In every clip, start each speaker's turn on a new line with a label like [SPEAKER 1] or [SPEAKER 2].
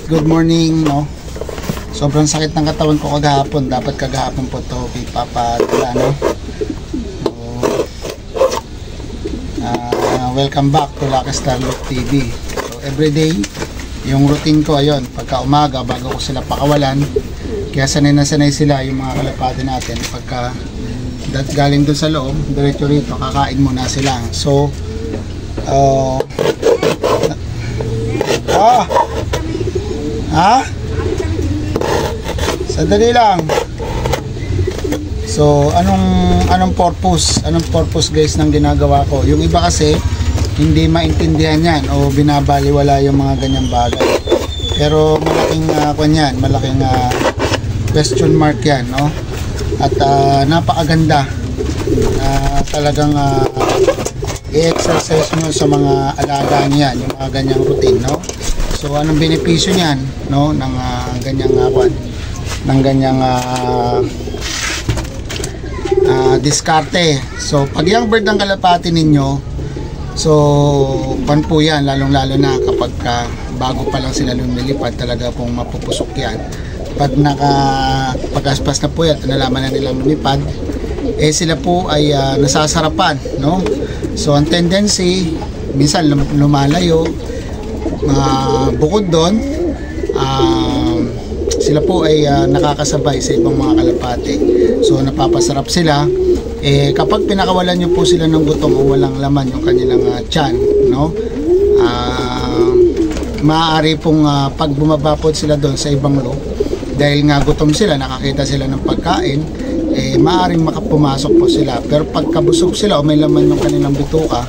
[SPEAKER 1] good morning, no. Sobrang sakit ng katawan ko kagahapon. Dapat kagahapon po to ipapadala, no. So, welcome back to Lucky Star Loop TV. So, everyday, yung routine ko ayun, pagka umaga bago ko sila pakawalan. Kaya sanay na sanay sila yung mga kalapati natin. Pagka galing doon sa loob, diretso rito, kakain muna sila. So, sandali lang. So, anong purpose guys ng ginagawa ko? Yung iba kasi hindi maintindihan yan o binabaliwala yung mga ganyang bagay. Pero malaking question mark yan, no? At napakaganda na talagang i-exercise nyo sa mga alaga niyan, yung mga ganyang routine, no? So, anong benepisyo niyan, no? Ng ganyang diskarte. So, pag yung bird ng kalapati ninyo, so, pan po yan, lalong-lalo na kapag bago pa lang sila lumilipad, talaga pong mapupusok yan. Pag-aspas na po yan, nalaman na nilang lumipad, eh sila po ay nasasarapan, no? So, ang tendency, minsan lumalayo, bukod doon, sila po ay nakakasabay sa ibang mga kalapati. So, napapasarap sila. Eh, kapag pinakawalan nyo po sila ng gutom o walang laman yung kanilang tiyan, no? Maaari pong pag bumabapod sila doon sa ibang loop, dahil nga gutom sila, nakakita sila ng pagkain, eh, maaaring makapumasok po sila. Pero pagkabusog sila o may laman yung kanilang bituka,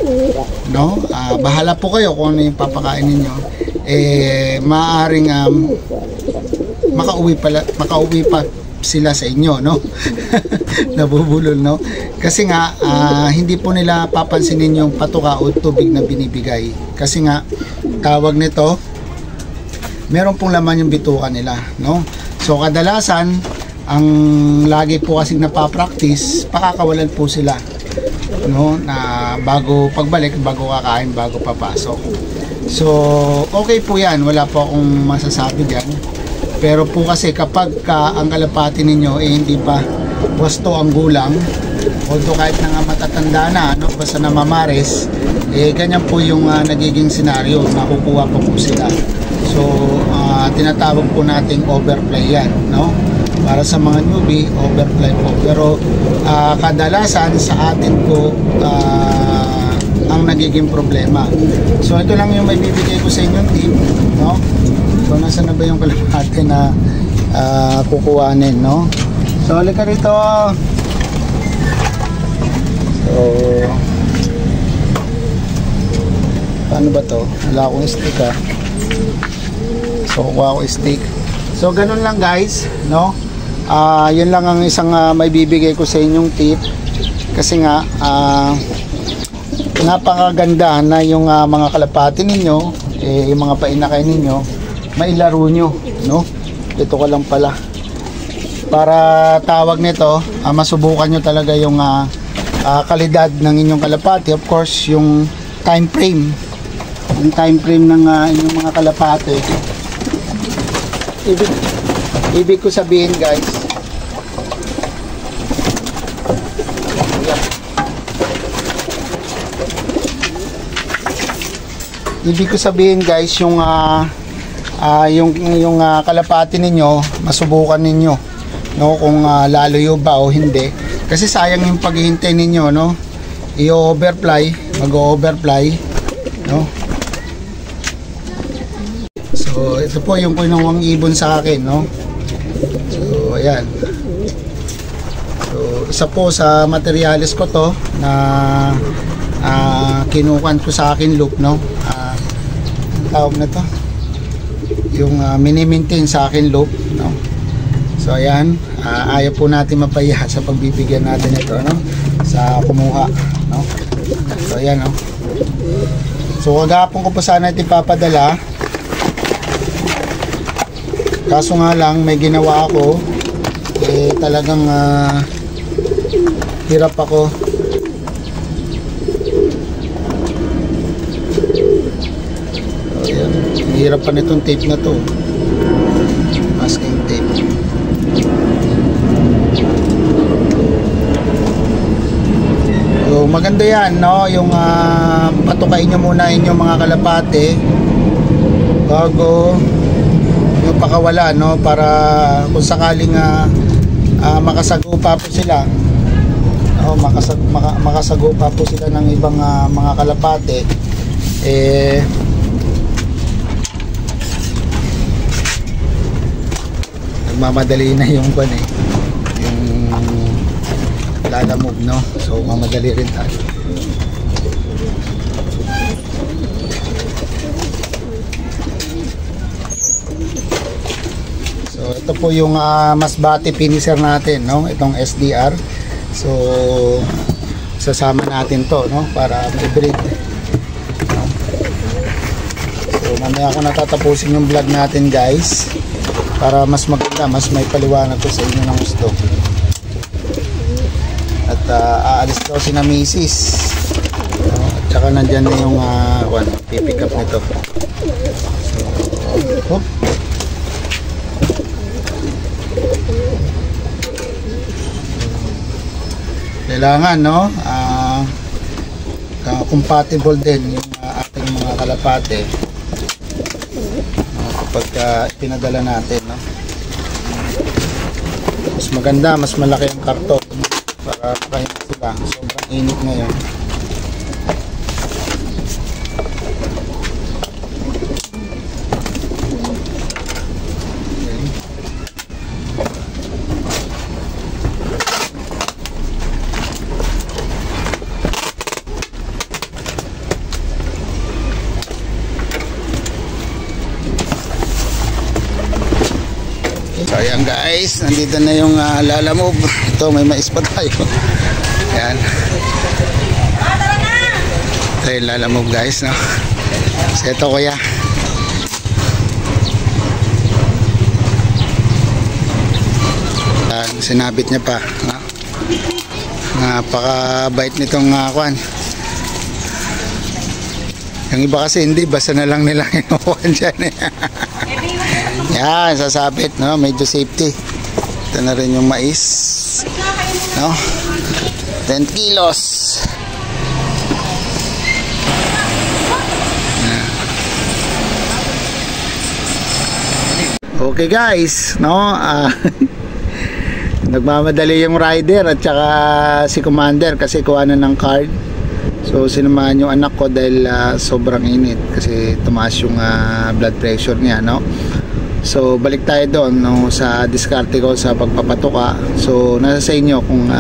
[SPEAKER 1] no? Bahala po kayo kung ano yung papakain ninyo. Eh, maaaring makauwi pa sila sa inyo, no? Nabubulol, no? Kasi nga hindi po nila papansinin yung patuka o tubig na binibigay. Kasi nga tawag nito, meron pong laman yung bituka nila, no? So, kadalasan, ang lagi po kasing napapractice, pakakawalan po sila, no? Na bago pagbalik, bago kakain, bago papasok. So, okay po yan. Wala po akong masasabi dyan. Pero po kasi kapag ang kalapati ninyo hindi pa wasto ang gulang, although kahit na nga matatanda na, no? Basta namamares, eh, ganyan po yung nagiging senaryo. Nakukuha po sila. So, tinatawag po nating overplay yan, no? Para sa mga newbie, overplay po. Pero kadalasan sa atin po ang nagiging problema. So, ito lang yung may bibigay ko sa inyong tip, no? So, nasa na ba yung kalapati na kukuhanin, no? So, halika rito. So, paano ba to? Wala akong stick, ha? So, kukuha ko stick. So, ganun lang guys, no? Yun lang ang isang may bibigay ko sa inyong tip. Kasi nga, napakaganda na yung mga kalapati ninyo, yung mga painakay ninyo, mailaro nyo, no? Ito ko lang pala. Para tawag nito, masubukan nyo talaga yung kalidad ng inyong kalapati. Of course, yung time frame. Yung time frame ng inyong mga kalapati. Ibig ko sabihin guys, yung kalapati ninyo, masubukan ninyo, no, kung lalayo ba o hindi. Kasi sayang yung paghihintay ninyo, no? I-overfly, mag-overfly, no? So, ito po yung kinuwang ibon sa akin, no? So, ayan. So, isa po sa materialis ko to na kinukan ko sa akin loop, no? Tawag na to yung mini-maintain sa akin loop, no? So, ayan. Ayaw po natin mapahiya sa pagbibigyan natin ito, no? Sa kumuha, no? So, ayan, no? So, kagapon ko po sana ito ipapadala. Kaso nga lang, may ginawa ako, eh, talagang hirap ako. So, ayan. Hirap pa nitong tape na to. masking tape. So maganda yan, no, yung patukain nyo muna inyong mga kalapate bago yung pakawala, no, para kung sakaling makasagupa po sila, makasagupa po sila ng ibang mga kalapate, nagmamadali na yung yung lalamove, no, so mamadali rin tayo. So ito po yung masbate finisher natin, no, itong SDR. So sasama natin to, no, para ma-breed, no? So mamaya ako natatapusin yung vlog natin, guys, para mas maganda, mas may paliwanag ko sa inyo ng gusto. At aalis daw si na misis, no? At saka nandyan na yung pipick up nito. So, kailangan, no, compatible din yung ating mga kalapate, kapag pinadala natin, no. Mas maganda, mas malaki ang karton para makahinga sila. Sobrang init ngayon. So ayan, guys, nandito na yung lalamove. Ito, may mais pa tayo. Ayan. Ito yung lalamove, guys, no? So ito, kuya. Sinabit niya pa, no? Napakabait nitong kwan. Yung iba kasi hindi, basta na lang nila inuwan dyan, eh. Yan, sasabit, no? Medyo safety. Ito na rin yung mais, no? 10 kilos. Okay, guys, no? Nagmamadali yung rider at saka si commander kasi kuha na ng card. So sinamahan yung anak ko dahil sobrang init kasi tumaas yung blood pressure niya, no? So balik tayo doon, no, sa diskarte ko sa pagpapatuka. So nasa sa inyo kung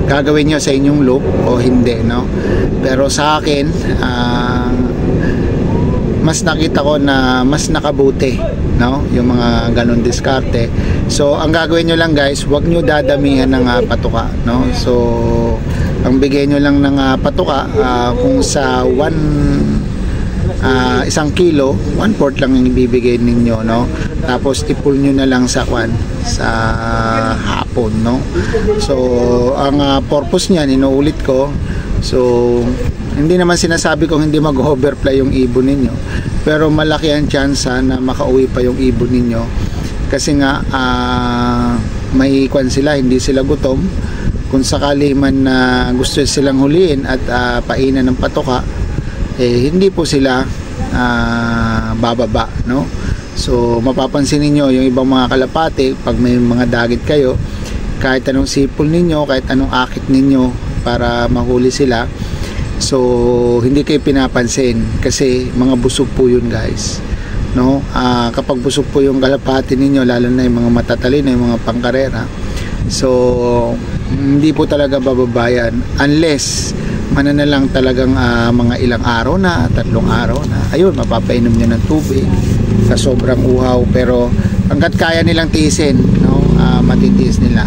[SPEAKER 1] gagawin nyo sa inyong loop o hindi, no? Pero sa akin, mas nakita ko na mas nakabuti, no, yung mga ganun diskarte. So ang gagawin nyo lang, guys, huwag nyo dadamihan ng patuka, no? So ang bigay nyo lang ng patuka, kung sa 1 kilo, 1/4 lang yung ibibigay ninyo, no? Tapos i-pull nyo na lang sa sa hapon, no? So ang purpose niyan, inuulit ko, so hindi naman sinasabi kong hindi mag-overfly yung ibon ninyo, pero malaki ang chance na makauwi pa yung ibon ninyo kasi nga may sila, hindi sila gutom. Kung sakali man gusto silang huliin at painan ng patoka, hindi po sila bababa, no? So mapapansin niyo yung ibang mga kalapate, pag may mga dagit kayo, kahit anong sipol ninyo, kahit anong akit ninyo para mahuli sila, so hindi kayo pinapansin kasi mga busog po yun, guys, no? Kapag busog po yung kalapate ninyo, lalo na yung mga matatalino, yung mga pangkarera, so hindi po talaga bababayan unless mananalang talagang mga ilang araw na, 3 araw na, ayun, mapapainom nyo ng tubig sa sobrang uhaw. Pero hanggat kaya nilang tiisin, no, matitiis nila.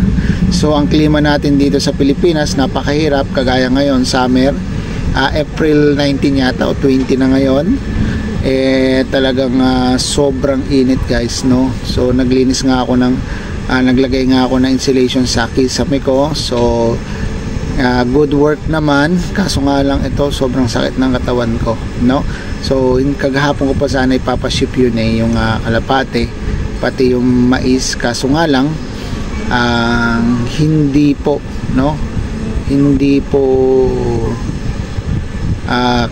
[SPEAKER 1] So ang klima natin dito sa Pilipinas napakahirap, kagaya ngayon summer, April 19 yata o 20 na ngayon, talagang sobrang init, guys, no? So naglinis nga ako ng naglagay nga ako ng insulation sa kisame ko. So good work naman, kaso nga lang ito sobrang sakit ng katawan ko, no? So kagahapon ko pa sana ipapaship yun yung kalapate pati yung mais, kaso nga lang hindi po, no? Hindi po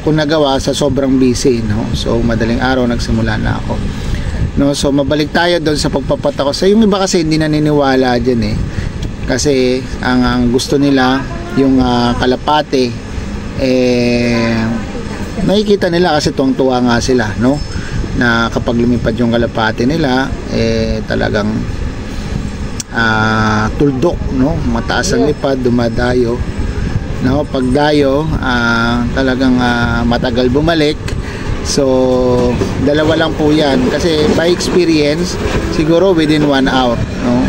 [SPEAKER 1] kung nagawa sa sobrang busy, no? So madaling araw nagsimula na ako, no? So mabalik tayo doon sa pagpapatako. Sa yung iba kasi hindi naniniwala dyan kasi ang gusto nila yung kalapate, nakikita nila kasi tuwang-tuwa nga sila, no? Na kapag lumipad yung kalapate nila, talagang tuldok, no? Mataas ang lipad, dumadayo, no? Pagdayo, talagang matagal bumalik. So dalawa lang po yan, kasi by experience siguro within 1 hour, no?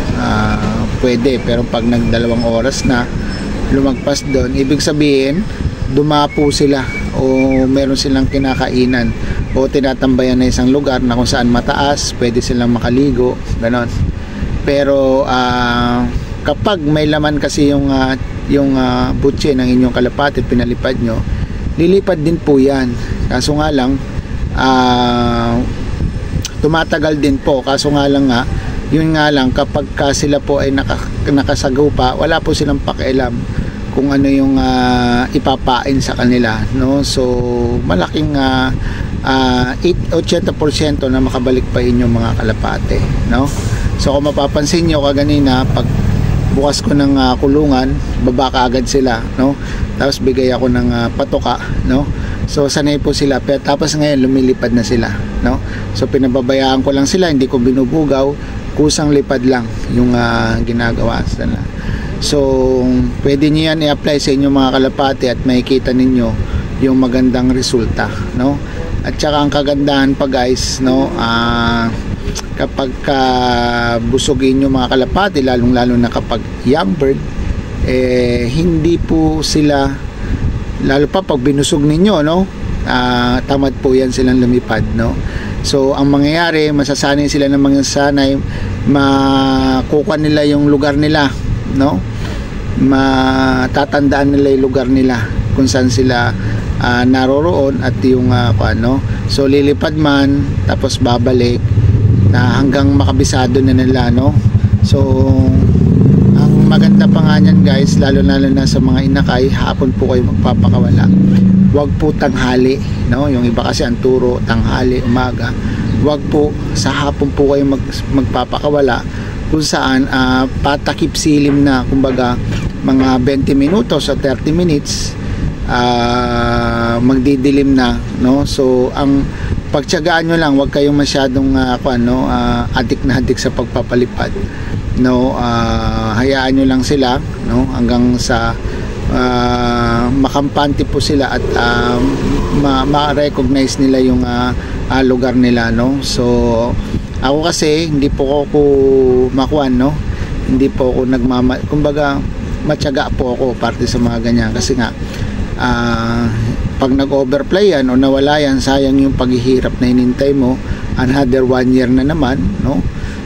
[SPEAKER 1] Pwede, pero pag nagdalawang oras na lumagpas doon, ibig sabihin dumapo sila o meron silang kinakainan o tinatambayan na isang lugar na kung saan mataas, pwede silang makaligo, ganon. Pero kapag may laman kasi yung butse ng inyong kalapate, pinalipad nyo, lilipad din po yan. Kaso nga lang tumatagal din po, kaso nga lang yun nga lang, kapag sila po ay nakasagaw pa, wala po silang pakialam kung ano yung ipapain sa kanila, no? So malaking 80% na makabalik pa inyong mga kalapate, no? So kung mapapansin nyo kaganina, pag bukas ko ng kulungan, baba kaagad sila, no? Tapos bigay ako ng patoka, no? So sanay po sila, pero tapos ngayon lumilipad na sila, no? So pinababayaan ko lang sila, hindi ko binubugaw, kusang lipad lang yung ginagawa nila. So pwede niyo yan i-apply sa inyong mga kalapate at makikita ninyo yung magandang resulta, no? At saka ang kagandahan pa guys, no, kapag busugin yung mga kalapate, lalong lalo na kapag young bird, hindi po sila, lalo pa pag binusog ninyo, no, tamad po yan silang lumipad, no? So ang mangyayari, masasanay sila ng mga sanay, makukuha nila yung lugar nila, no? Matatandaan nila yung lugar nila kung saan sila naroroon at yung ano. So lilipad man, tapos babalik na hanggang makabisado na nila, no? So ang maganda pa nga niyan guys, lalo na sa mga inakay, hapon po kayo magpapakawala, wag po tanghali, no? Yung iba kasi ang turo tanghali, umaga. Wag po, sa hapon po kayo magpapakawala, kung saan patakip silim na, kumbaga mga 20 minutos o 30 minutes magdidilim na, no? So ang pagtiyagaan nyo lang, wag kayong masyadong adik na adik sa pagpapalipad, no? Hayaan nyo lang sila, no, hanggang sa makampante po sila at ma-recognize nila yung lugar nila, no? So ako kasi hindi po ako makuan, no? Hindi po ako kumbaga matyaga po ako parte sa mga ganyan, kasi nga pag nag-overplay yan o nawala yan, sayang yung paghihirap na hinintay mo, another 1 year na naman, no?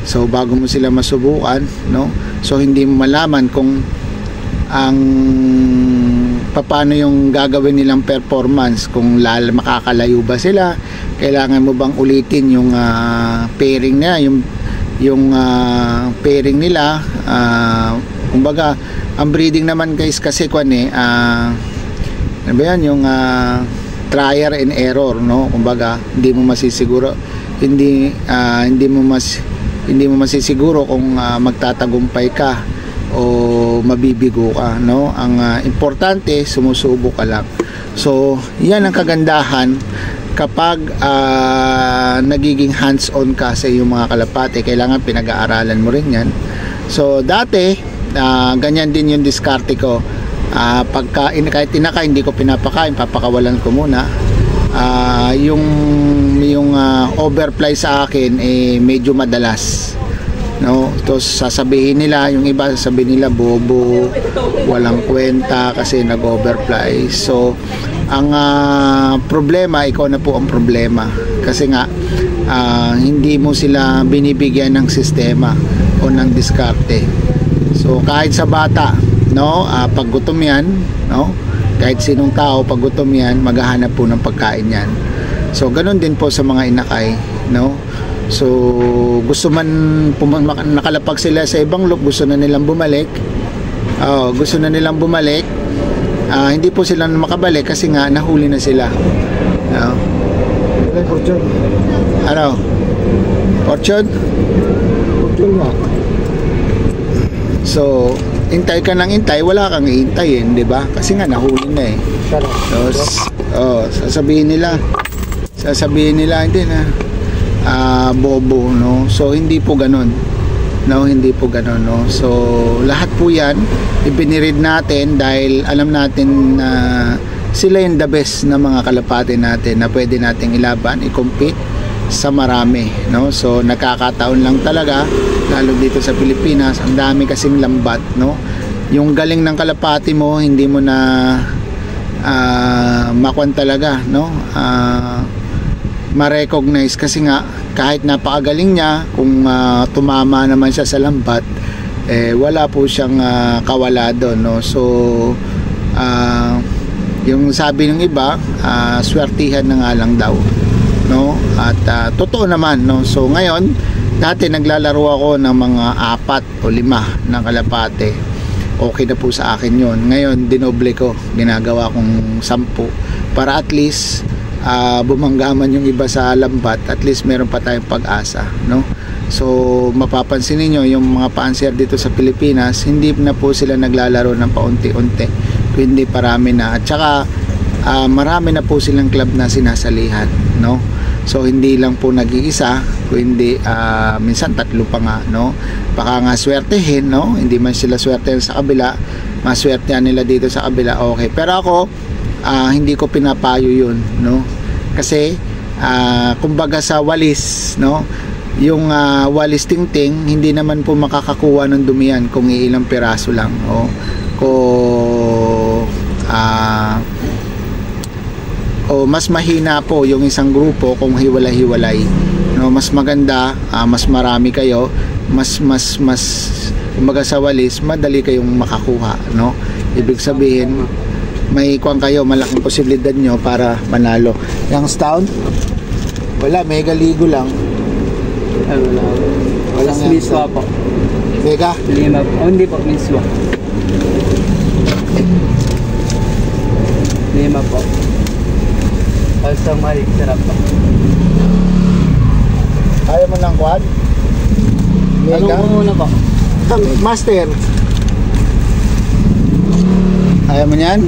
[SPEAKER 1] So bago mo sila masubukan, no? So hindi mo malaman kung ang paano yung gagawin nilang performance, kung makakalayo ba sila, kailangan mo bang ulitin yung pairing na yung pairing nila. Kumbaga ang breeding naman guys kasi ano ba yan, yung trial and error, no? Kumbaga hindi mo masisiguro, hindi mo masisiguro kung magtatagumpay ka o mabibigo ka, no? Ang importante, sumusubo ka lang. So yan ang kagandahan kapag nagiging hands-on ka sa iyong mga kalapate. Kailangan pinag-aaralan mo rin yan. So dati ganyan din yung diskarte ko. Kahit tinaka, hindi ko pinapakain, papakawalan ko muna. Yung overfly sa akin medyo madalas, no? Tapos sasabihin nila, yung iba sasabihin nila bobo, walang kwenta kasi nag-overfly. So ang problema, ikaw na po ang problema, kasi nga hindi mo sila binibigyan ng sistema o ng diskarte. So kahit sa bata, no, pag gutom yan, no, kahit sinong tao pag gutom yan, maghahanap po ng pagkain yan. So ganun din po sa mga inakay, no. So gusto man nakalapag sila sa ibang loop, gusto na nilang bumalik. Gusto na nilang bumalik. Hindi po sila makabalik kasi nga nahuli na sila. Ano? Fortune?
[SPEAKER 2] Fortune nga.
[SPEAKER 1] So, intay ka ng intay, wala kang iintayin, di ba? Kasi nga nahuli na eh. So, sasabihin nila, hindi na bobo, no? So, hindi po ganun. No, hindi po ganun, no? So, lahat po yan, ibinirid natin dahil alam natin na sila yung the best na mga kalapati natin na pwede nating ilaban, i-compete sa marami, no? So, nakakataon lang talaga, lalo dito sa Pilipinas, ang dami kasing lambat, no? Yung galing ng kalapati mo, hindi mo na makwan talaga, no? Ma-recognize kasi nga kahit napakagaling niya, kung tumama naman siya sa lambat, wala po siyang kawala doon, no? So yung sabi ng iba, swertihan na nga lang daw, no? At totoo naman, no? So ngayon, dati naglalaro ako ng mga 4 o 5 na kalapate, okay na po sa akin yon. Ngayon dinoble ko, ginagawa kong 10 para at least bumanggaman yung iba sa lambat, at least meron pa tayong pag-asa, no? So mapapansin niyo yung mga panser dito sa Pilipinas, hindi na po sila naglalaro ng paunti-unti, kundi parami na, at saka marami na po silang club na sinasalihan, no? So hindi lang po nag-iisa, kundi minsan 3 pa nga, no? Baka nga swertehin, no? Hindi man sila swertehin sa kabila, maswertehan nila dito sa kabila, okay. Pero ako, hindi ko pinapayo yun, no? Kasi kumbaga sa walis, no, yung walis tingting, hindi naman po makakakuha ng dumiyan kung ilang piraso lang, o mas mahina po yung isang grupo kung hiwalay-hiwalay, no? Mas maganda, mas marami kayo, mas kumbaga sa walis madali kayong makakuha, no? Ibig sabihin may kuwang kayo, malaking posibilidad nyo para manalo. Yung Stout, wala, mega ligo lang.
[SPEAKER 2] Walang miswa po.
[SPEAKER 1] Mega?
[SPEAKER 2] Lima po. Hindi po, miswa. 5 po. Palsang malik, sarap po.
[SPEAKER 1] Kaya mo ng quad? Mega?
[SPEAKER 2] Anong muna po?
[SPEAKER 1] Master. Kaya mo yan?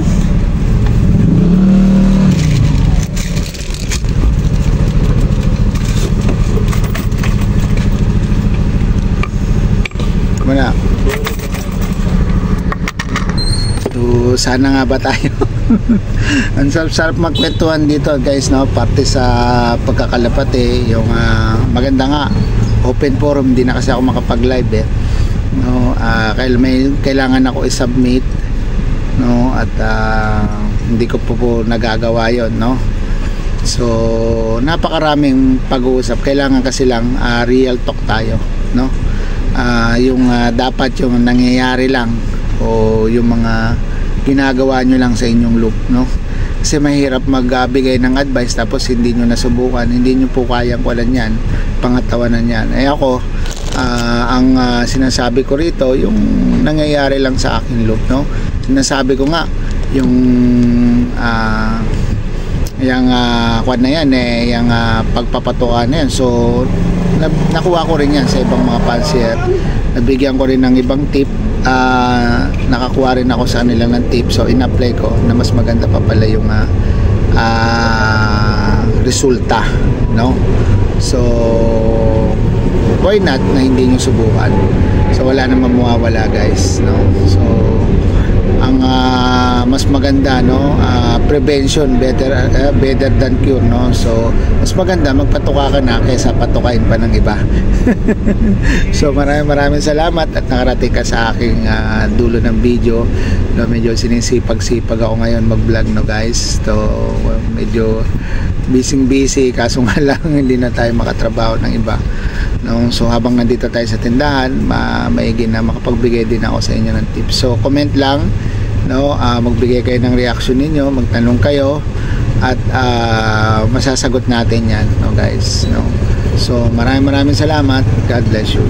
[SPEAKER 1] Muna. So, sana nga ba tayo? Ang sarap magkwentuhan dito, guys, no? Parte sa pagkakalapati, yung maganda nga, open forum, hindi na kasi ako makapag-live, no? Kailangan ako i-submit, no? At hindi ko po nagagawa yon, no? So, napakaraming pag-uusap. Kailangan kasi lang real talk tayo, no? Yung dapat yung nangyayari lang, o yung mga ginagawa nyo lang sa inyong loop, no? Kasi mahirap magbigay ng advice tapos hindi nyo nasubukan, hindi nyo po kayang walan yan, pangatawanan yan. Ako, ang sinasabi ko rito, yung nangyayari lang sa aking loop, no? Sinasabi ko nga, yung kwan na yan, yung pagpapatukan na yan. So nakuha ko rin yan sa ibang mga pansier, nabigyan ko rin ng ibang tip, nakakuha rin ako sa kanila ng tip, so in-apply ko na mas maganda pa pala yung resulta, no? So why not na hindi nyo subukan? So wala namang mawawala, guys, no? So ang mas maganda, no, prevention better than cure, no? So mas maganda magpatuka ka na kaysa patukain pa ng iba. So maraming salamat at nakarating ka sa aking dulo ng video, no? Medyo sinisipag-sipag ako ngayon mag-vlog, no, guys. So medyo busy kaso nga lang hindi na tayo makatrabaho ng iba, no? So habang nandito tayo sa tindahan, maigi na makapagbigay din ako sa inyo ng tips. So comment lang, no? Magbigay kayo ng reaction ninyo, magtanong kayo, at masasagot natin yan, no guys, no? So maraming salamat. God bless you.